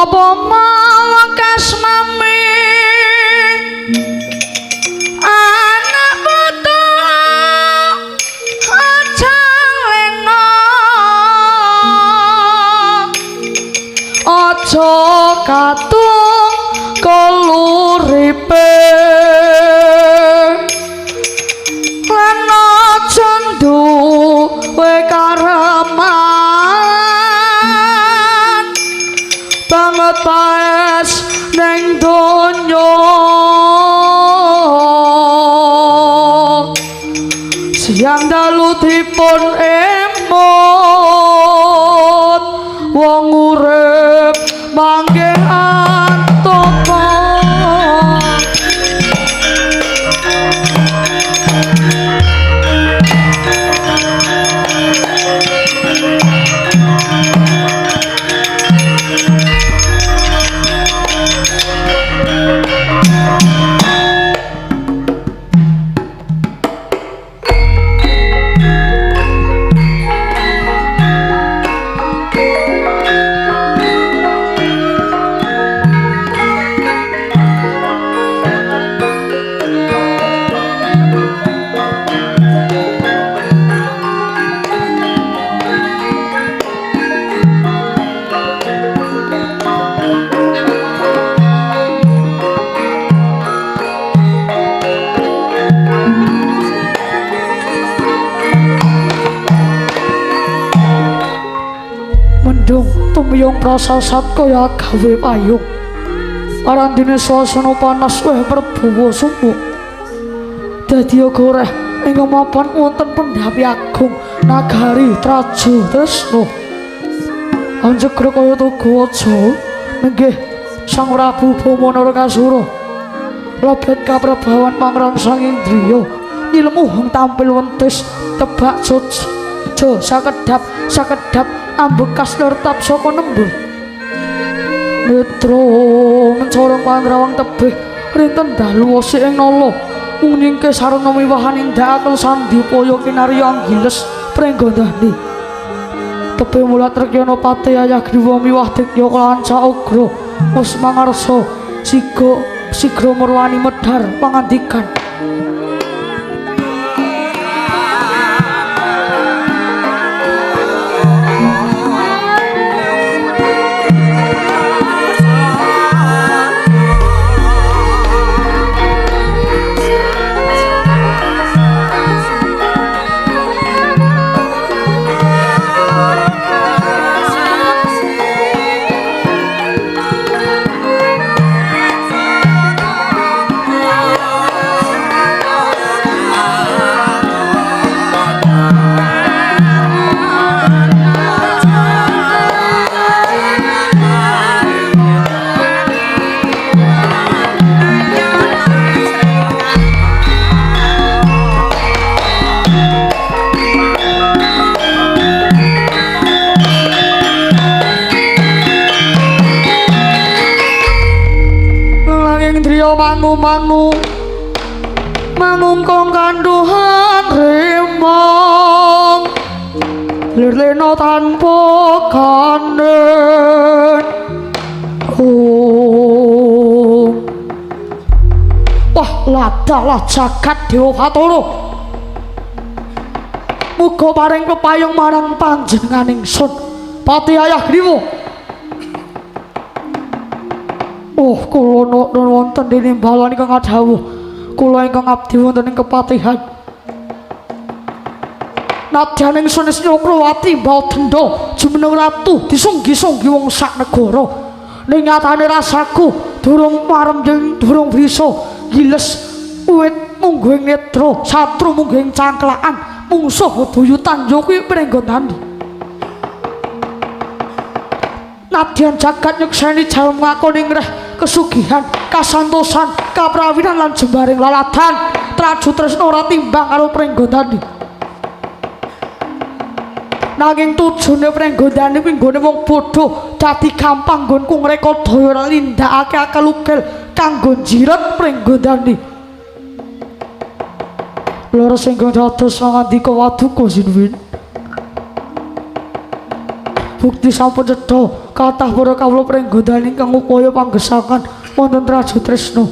apa malakas mami anak putu aja lena aja katung keluripe lan aja duwe kareman banget paes neng donya siang dalu dipun emot wong urip mangke antopo tumiyong prasasat kaya gawe payung arandine swasana panas weh prabawa sumuk dadi goreh ing mapan wonten pendhapi agung nagari Traja Tresna anjegrek kaya Togawaja nggih Sang Prabu Bamanarkasura lebet kaprabawan mangrangsang indriya ilmu tampil wentis tebak jo sakedhap ambekas lertap saka nembur netra mencorong pandrawang tebih rinten dalu wesi ing nala uningke sarana miwahan indakaken sandipaya kinarya anggiles prenggandani tebih mulat rekyana pati Ayagriwa miwah Dikya Kanca Ugra wis mangarsa sigra merwani medhar pangandikan mangung kong kanduhan remong lirlena tanpa kanen wah ladalah jagat Dewa Batara muga paring pepayung marang panjenengan ingsun Pati Ayagriwa kula nuwun wonten dening balan ingkang adhawuh kula ingkang abdi wonten ing kepatihan nadyan ingsun wis Nyokrawati Bawdenda jumeneng ratu disunggi-sunggi wong sak negara ning nyatane rasaku durung marem durung bisa giles uwit mungguing netra satru mungguing cangklakan mungsuh buyutan yo kuwi prenggandani nadyan jagat nyekseni jalem ngakoni ngreh kesugihan, kasantosan, kaprawinan lan jembaring laladan Traja Tresna ora timbang karo prenggandani nanging tujune prenggandani kuwi nggone wong bodho dadi gampang nggonku ngreka daya lindakake akal ugel kanggo jiret prenggandani loro sing dados ngandika waduka sinuwun bukti sampun cetha kathah para kawula prenggodan ingkang upaya panggesakan wonten Traju Tresna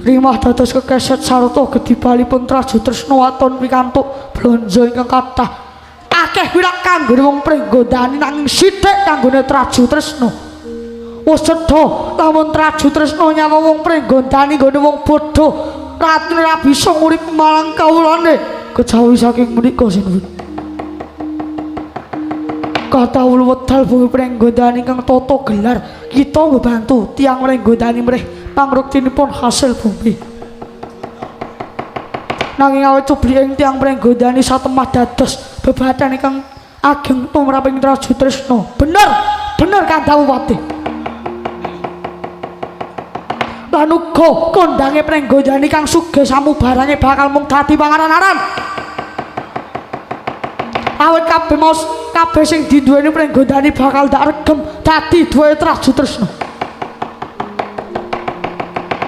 rimah dados kekeset sarta gedhibalipun Traju Tresna waton pikantuk blanja ingkang kathah akeh wirak kanggone wong prenggodani nanging sithik kanggone Traju Tresna wis cetha lamun Traju Tresna nyawa wong prenggodani nggone wong bodho Ratu ora bisa ngurip marang kawulane kejawi saking menika sinuwun katawul wedal bumi prenggodani kang tata gelar kita mbantu tiang prenggodani mrih pangruktinipun hasil bumi nanging awit cubliking tiang prenggodani satemah dados bebadan ingkang ageng tumraping Traju Tresna bener Kandhawu Pati lan uga kondange prenggodani kang sugih samubarane bakal mung dadi pangaran-aran awit kabeh sing diduweni prenggodani bakal dak regem dadi duwe Traju Tresna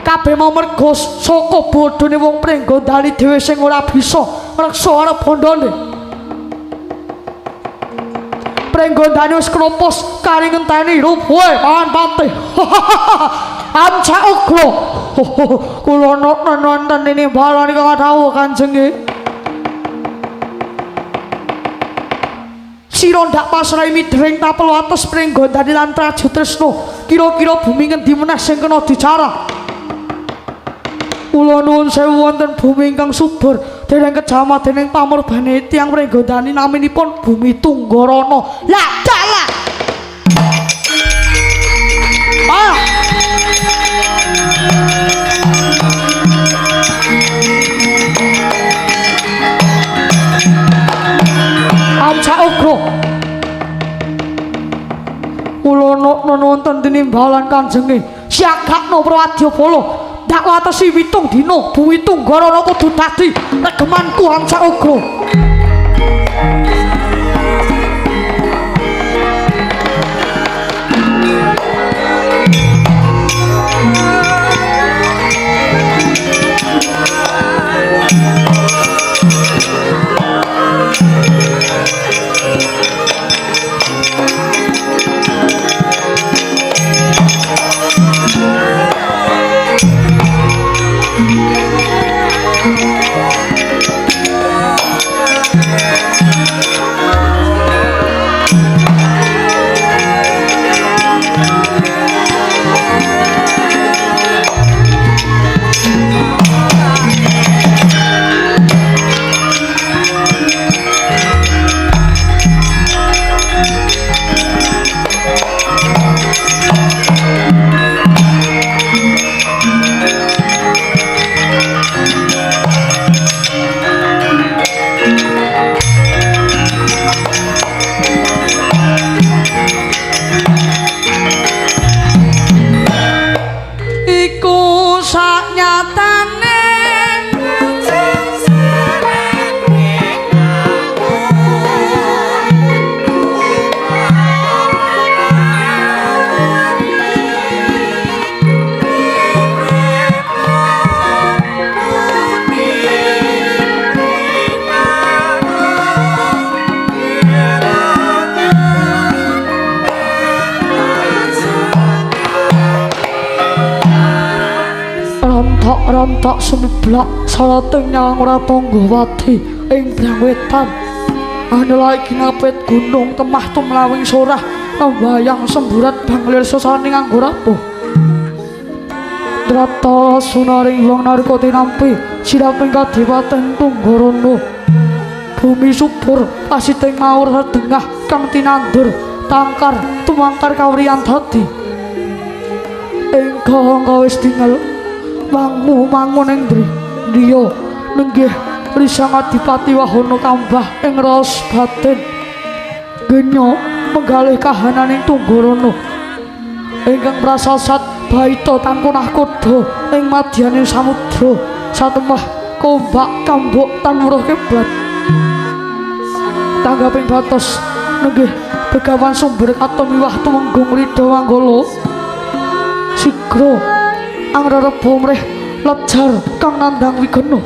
kabeh mau mergo saka bodhone wong prenggodani dhewe sing ora bisa reksa arep bondone prenggodani wis kropos kari ngenteni rupuhe Paman Pati Amca Ugra kula nonton ini bala nika kadhawuh Kanjeng sira ndak pasrahi midhering tapel wates prenggodani lan Traju Tresna kira-kira bumi ngendi meneh sing kena dicara kula nuwun sewu wonten bumi ingkang subur dereng kejama dening pamurbane tiyang prenggodani naminipun Bumi Tunggarana lah dalah Amca Ugra kula nonton tinimbalan Kanjenge siagakno Prawadyabala dak watesi 7 dina Bumi Tunggarana kudu dadi regemanku Amca Ugra rontok sumiblak salating nyawang Ratanggawati ing Brangwetan anela iki ngapit gunung temah tumlawing sorah nembayang semburat banglir sesane nganggo rapuh Drata sunaring wong narika tinampi siraping Kadipaten Tunggarana bumi subur asiting ngawur sedengah kang tinandur tangkar tumangkar kawriyan dadi ingkang kawis tingal mangmu mangun ing driya nenggih Risang Adipati Wahana kambah ing raos batin genya menggalih kahananing Tunggarana ingkang prasasat baita tanpa nahkoda ing madyaning samudra satemah kombak kambuk tanwuruh kiblat tanggaping batos nenggih Begawan Sumber Katon miwah tumenggung Ridha Manggala sigra angrereba mrih lejar kang nandhang wigana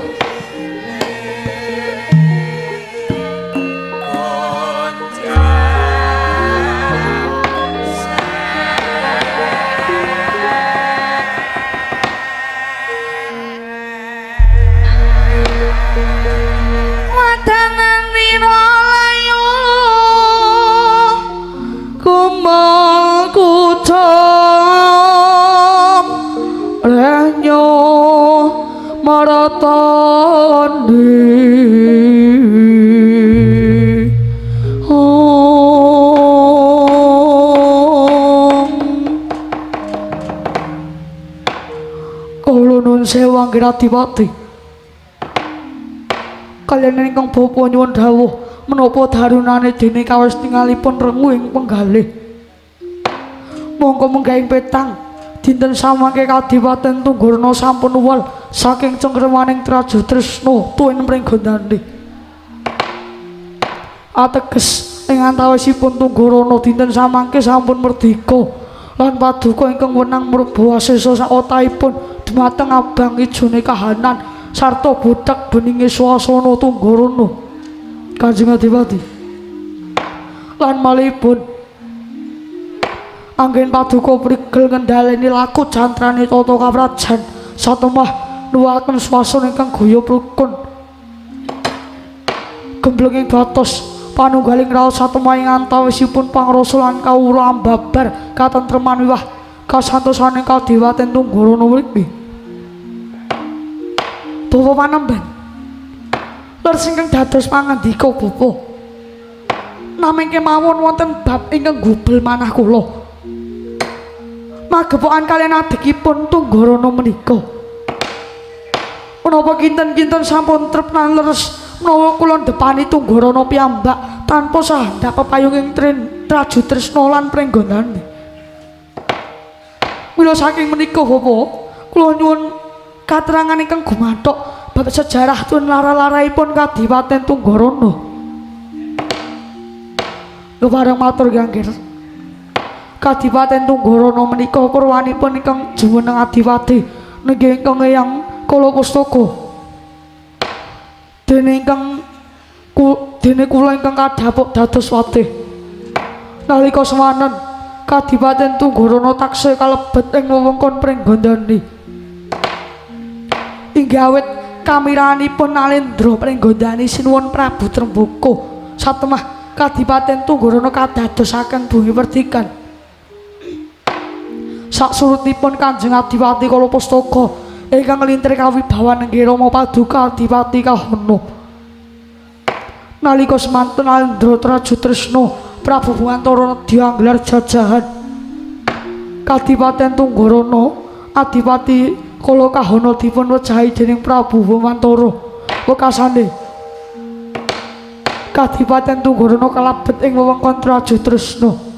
anggih Adipati. Kaliyan ingkang bapa nyuwun dawuh menapa darunane dene kawis tingalipun rengu ing penggalih. Monggo munggahing petang dinten samangke Kadipaten Tunggurana sampun uwal saking cengkremaning Traja Tresna tuwin mring gondane. Ateges ing antawisipun Tunggurana dinten samangke sampun merdika lan paduka ingkang wenang mrebu asesa saotahipun dhumateng abang ijone kahanan sarta budak beninge swasana Tunggurana. Kanjeng Adipati lan malihipun anggen paduka prigel ngendhaleni laku jantrane tata kaprajan satemah nuwuhaken swasana ingkang gaya rukun gemblenging batos panunggaling raos satemah ing antawisipun pangrasa lan kawula ambabar katentreman wiwah kasantosaning Kadipaten Tunggurana mriki. Bapa Panembahan leres ingkang dados pangandika Bapa namung kemawon wonten bab ingkang gubel manah kula magepokan kalian adikipun Tunggurana menika. Menapa kinten-kinten sampun trep lan leres menawa kula ndepani Tunggurana piyambak tanpa sahandak pepayunging Traja Tresna lan prenggonane. Mila saking menika Bapa, kula nyuwun katerangan ingkang gumathok bab sejarah tun lara-laraipun Kadipaten Tunggurana. Kepareng matur gangger. Kadipaten Tunggurana menika purwanipun ingkang jumeneng Adipati nggih ingkang Eyang Kalapustaka. Dene kula ingkang kadhapuk dados watih. Nalika semanen Kadipaten Tunggurana taksih kalebet ing wewengkon Prenggondani. Inggih awit kamiranipun Nalendra Prenggondani sinuwun Prabu Trembaka satemah Kadipaten Tunggurana kadadosaken bumi perdikan. Saksurutipun Kanjeng Adipati Kalapustaka ingkang nglintir kawibawan inggih Rama Paduka Adipati Kahana. Nalika semanten Nalendra Traja Tresna Prabu Bumantara nedya anggelar jajahan Kadipaten Tunggurana Adipati Kala Kahana dipun wejahi dening Prabu Bumantara. Wekasane Kadipaten Tunggurana kalebet ing wewengkon Traja Tresna.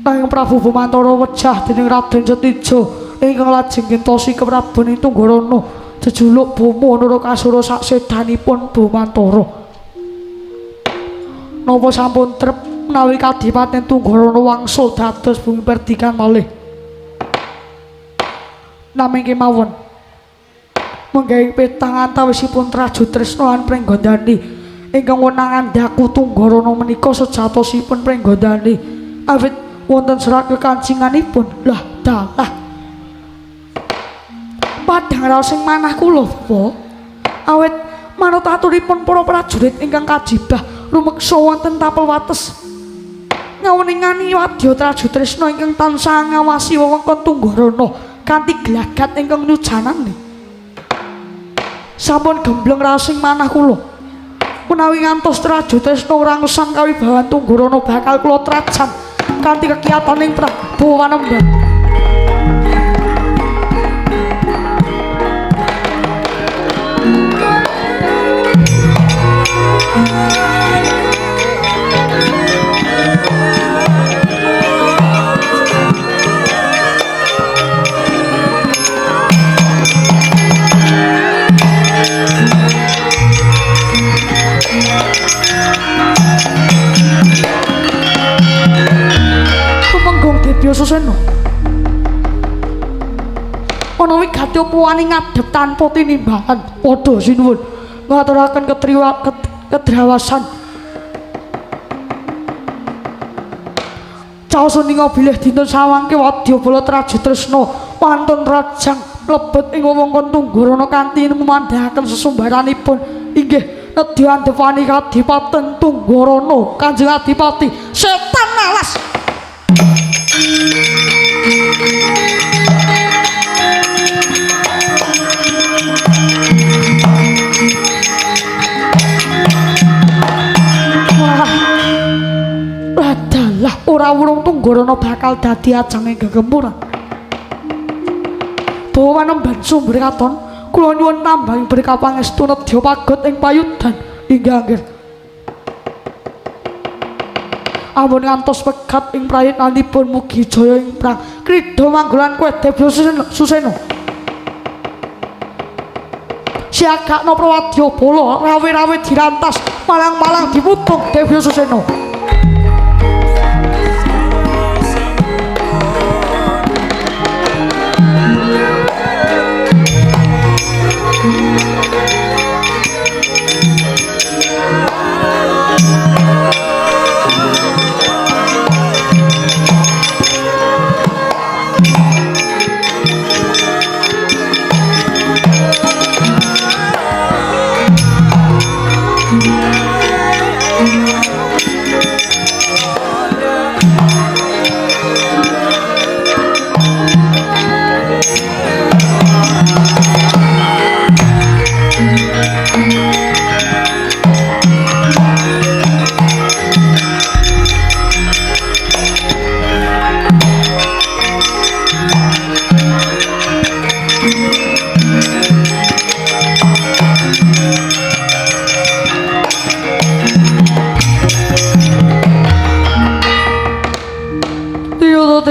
Nanging Prabu Bumantara wejah dening Raden Setija ingkang lajeng ngentosi keprabaning Tunggurana jejuluk Bama Narakasura saksedanipun Bumantara. Napa sampun trep menawi Kadipaten Tunggurana wangsul dados bumi perdikan malih. Namung kemawon menggawe petang antawisipun Traja Tresna lan Prenggondani ingkang wenang andhaku Tunggurana menika sejatosipun Prenggondani awit wonten serat kekancinganipun. Lah dalah padhang raos ing manah kula Bapa awit manut aturipun para prajurit ingkang kajibah rumeksa wonten tapel wates ngawuningani wadya Traja Tresna ingkang tansah ngawasi wewengkon Tunggurana kanthi glagat ingkang nyujanane. Sampun gembleng raos ing manah kula menawi ngantos Traja Tresna ngrangsang kawibawan Tunggurana bakal kula trajan kanthi kekiyataning Prabu Panembahan. Suseno menawi gadya puwani ngadhep tanpa tinimbalan padha sinuwun ngaturaken kedrawasan caos ning bilih dinten sawangke wadyabala Traja Tresna wantun rajang mlebet ing wewengkon Tunggurana kanthi memandhahaken sesumbaranipun inggih nedya andhepani Kadipaten Tunggurana. Kanjeng Adipati setan alas adalah ora wurung Tunggurana bakal dadi ajanging gegempuran. Bawa Panembahan sumber katon kula nyuwun tambahi berkah pangestu nedya pagot ing payudan inggih angger. Ampun ngantos pegat ing prayitnanipun mugi jaya ing prang krida manggolan kowe Dewa Susena. Siagakna prawadya bala rawe-rawe dirantas malang-malang diputung Dewa Susena.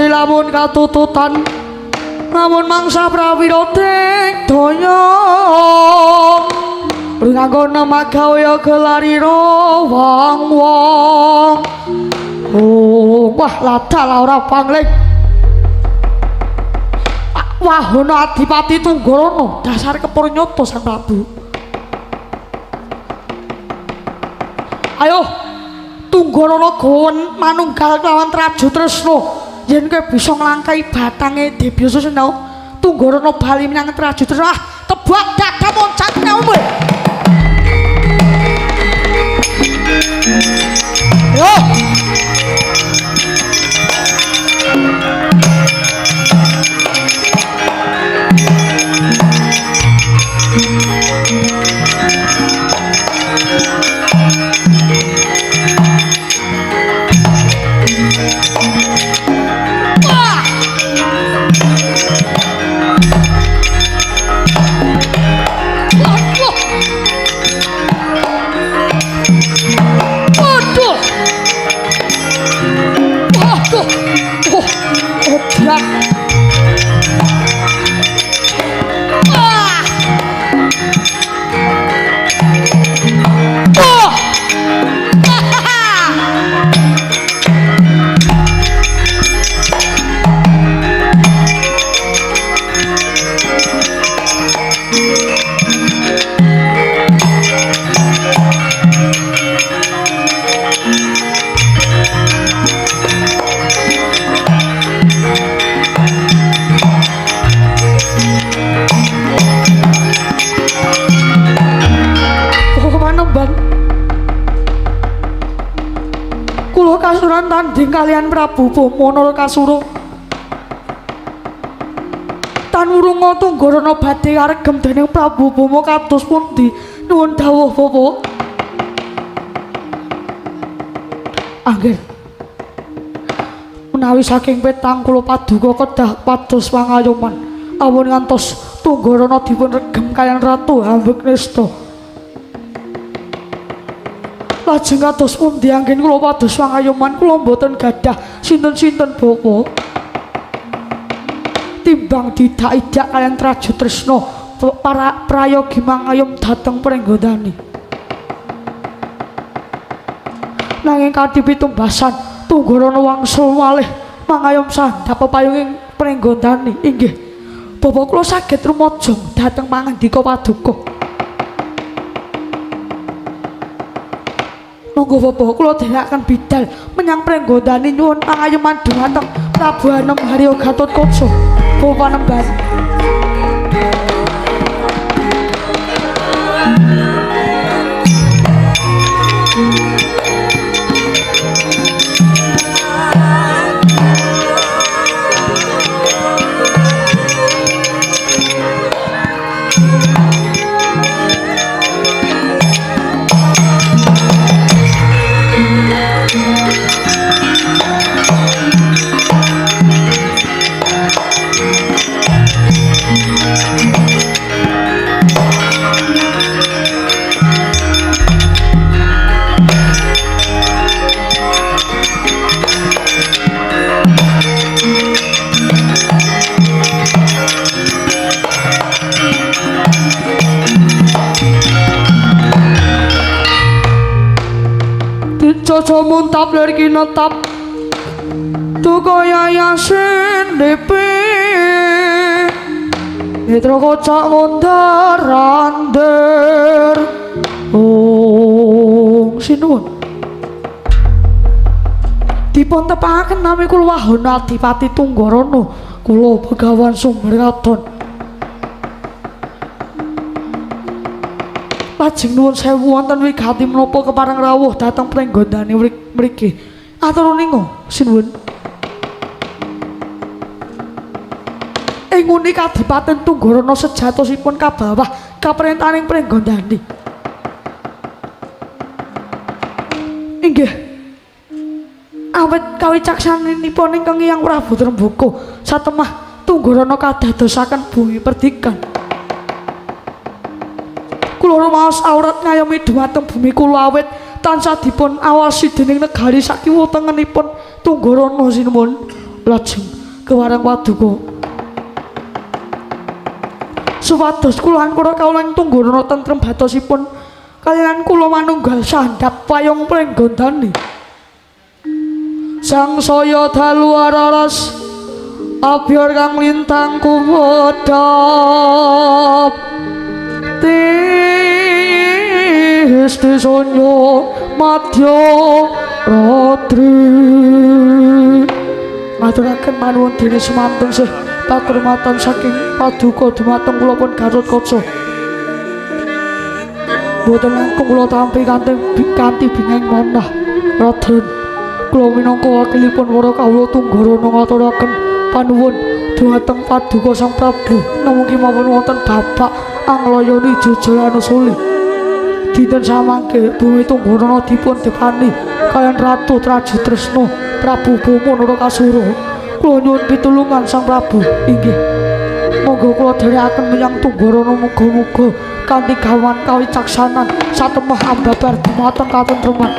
Lamun katututan lamun mangsa prawira teng donya ringanggone magawya gelarira wong-wong. Oh wah ladal ora pangling Wahana Adipati Tunggorono dasar kepurnyoto Sang Prabu. Ayo Tunggorono gawen manunggal lawan Traju Tresna. Yen kowe bisa nglangkai batange Dewa Susena, Tunggorono bali menyang Traju Tresna. Tebak dada moncat nyaume. Yo. Kasuran tanding kalian Prabu Bomonol Kasuro tan wurunga Tunggorono badhe aregem dening Prabu Bomo kados pundi nuwun dawuh Bapak. Angger menawi saking petang kula paduka kedah pados pangayoman amun ngantos Tunggorono dipun regem kalian Ratu Hambeknesta. Lajeng kados pundi anggen kula pados pangayoman kula mboten gadah sinten-sinten Bapak. Timbang didak-idak kalian Traju Tresna para prayogi mangayom dhateng prenggondani. Nanging kanthi pitumbasan Tunggorono wangsul malih mangayom sandhap pepayunging prenggondani. Inggih Bapak kula saged rumaja dhateng pangandika paduka. Monggo Bapak kula dherekaken bidal menyang prenggondani nyuwun pangayoman dhumateng Prabu Anem Harya Gatotkaca Bapak Panembahan. Jojo muntap lir kinetap Tukaya yasin depi Mitra kocak ngondar randir Sinuwun dipun tepaken nami kula Wahana Adipati Tunggarana kula Begawan Sumberkaton lajeng nuwun sewu wonten wigati menapa kepareng rawuh dhateng prenggondane mriki atur ninga sinuwun ing nguni Kadipaten Tunggarana sejatosipun kabawah kaprentaning prenggondane inggih awet kawicaksananipun ingkang Hyang Prabu Trembaka satemah Tunggarana kadadosaken bumi perdikan kula rumaos awrat ngayomi dhumateng bumi kula awet tansah dipun awasi dening negari sakiwa tengenipun Tunggarana sinuwun lajeng kewareng paduka supados kula ankara kawula ing Tunggarana tentrem batosipun kaliyan kula manunggal sandhap payung prenggondane sang saya dalu araras abyor kang lintang kumedhap Tisti sonyo madya ratri ngaturaken manuwun dene semanten sih pakurmatan saking paduka dumateng kula pun Gatotkaca boten langkung kula tampi kanthi bingeng manah Raden kula minangka wakilipun para kawula Tunggarana ngaturaken panuwun dhumateng paduka Sang Prabu namugi mawon wonten bapak anglayani Jajayana Suli dinten samangke bumi Tunggarana dipun depani kaliyan Ratu Trajitresna Prabu Boma Narakasura kula nyuwun pitulungan Sang Prabu inggih monggo kula dherekaken menyang Tunggarana muga-muga kanthi gawan kawicaksanan satemah ambabar dumateng katentreman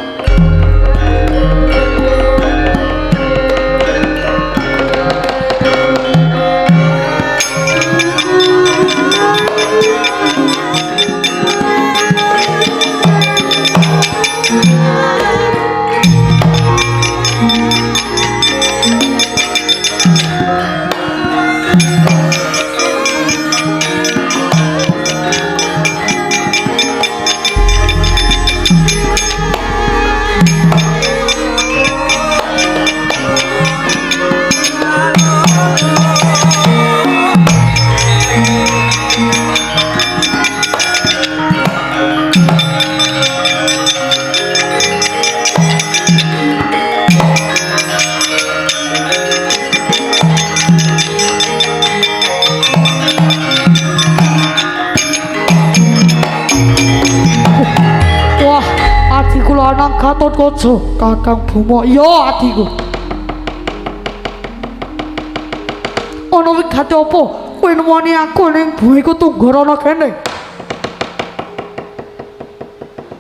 Gatotkaca Kakang Boma iya adiku ana wigati apa kowe nemoni aku ning bumiku Tunggarana kene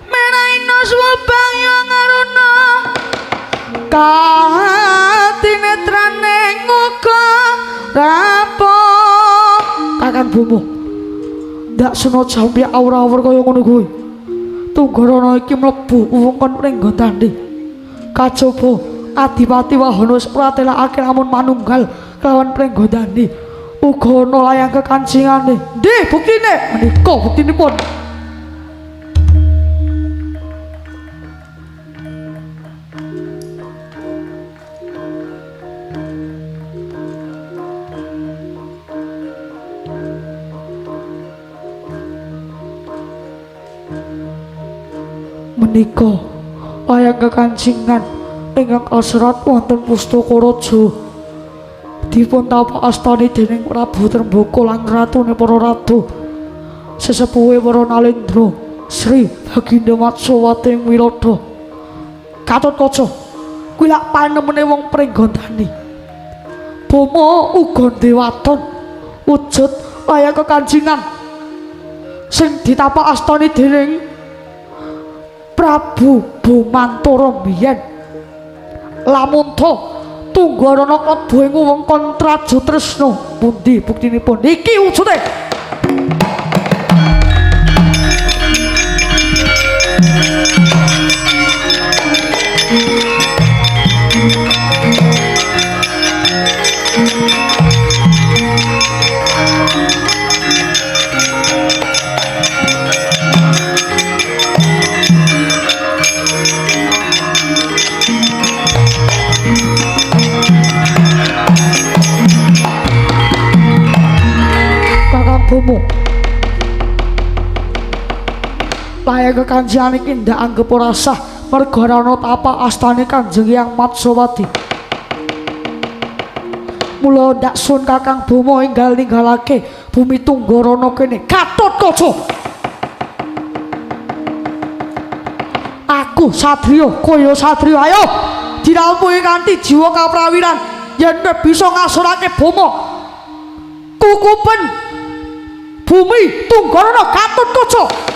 menaina swabang yang aruna katinetrane muka rapo Kakang Boma ndak senajan sampe awur-awur kaya ngono kuwi Tunggarana iki mlebu wewengkon prenggondane kajaba Adipati Wahana wis pratelakake lamun manunggal kelawan prenggondane uga ana layang kekancingane nggih buktine menika buktinipun menika layang kekancingan ingkang kaserat wonten pustaka raja dipun tapakastani dening Prabu Trembaka lan ratune para ratu sesepuhe para Nalendra Sri Baginda Matsawati Wirada Gatotkaca kuwi lak panemene wong prenggondane Boma uga dewaton wujud layang kekancingan sing ditapakastani dening Prabu Bomantara mbiyen lamun Tunggarana klebu ing wewengkon Trajitresna pundi buktinipun iki wujude perkanjian iki ndak anggap ora sah mergo ora ana tapa astane Kanjeng Hyang Matsawati. Mula ndak sun Kakang Bomo enggal ninggalake bumi Tunggarana kene. Gatotkaca. Aku satriya, kaya satriya, ayo dirampungi kanthi jiwa kaprawiran yen bisa ngasorake Bomo. Kukupen bumi Tunggarana Gatotkaca.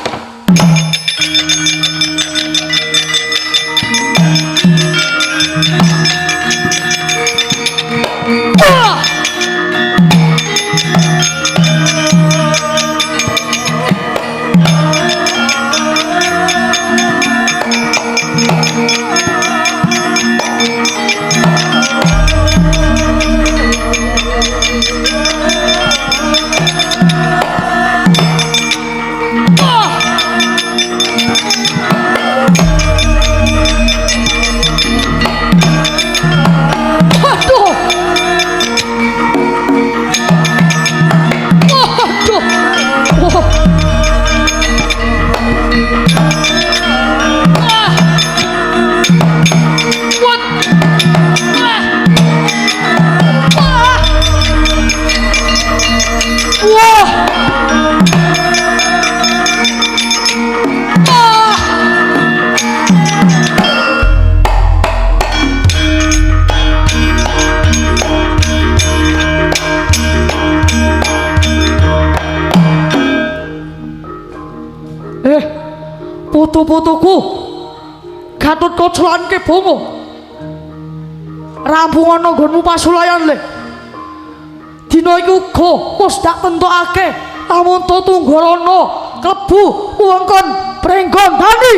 Foto-fotoku Gatotkaca lan Bomo rampungan nggonmu pasulayan le. Dina iki uga wis dak tentokake lamun Tunggarana klebu wewengkon Prenggon Dani.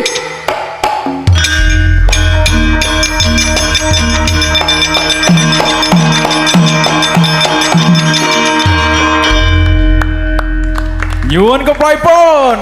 Nyuwun kepripun?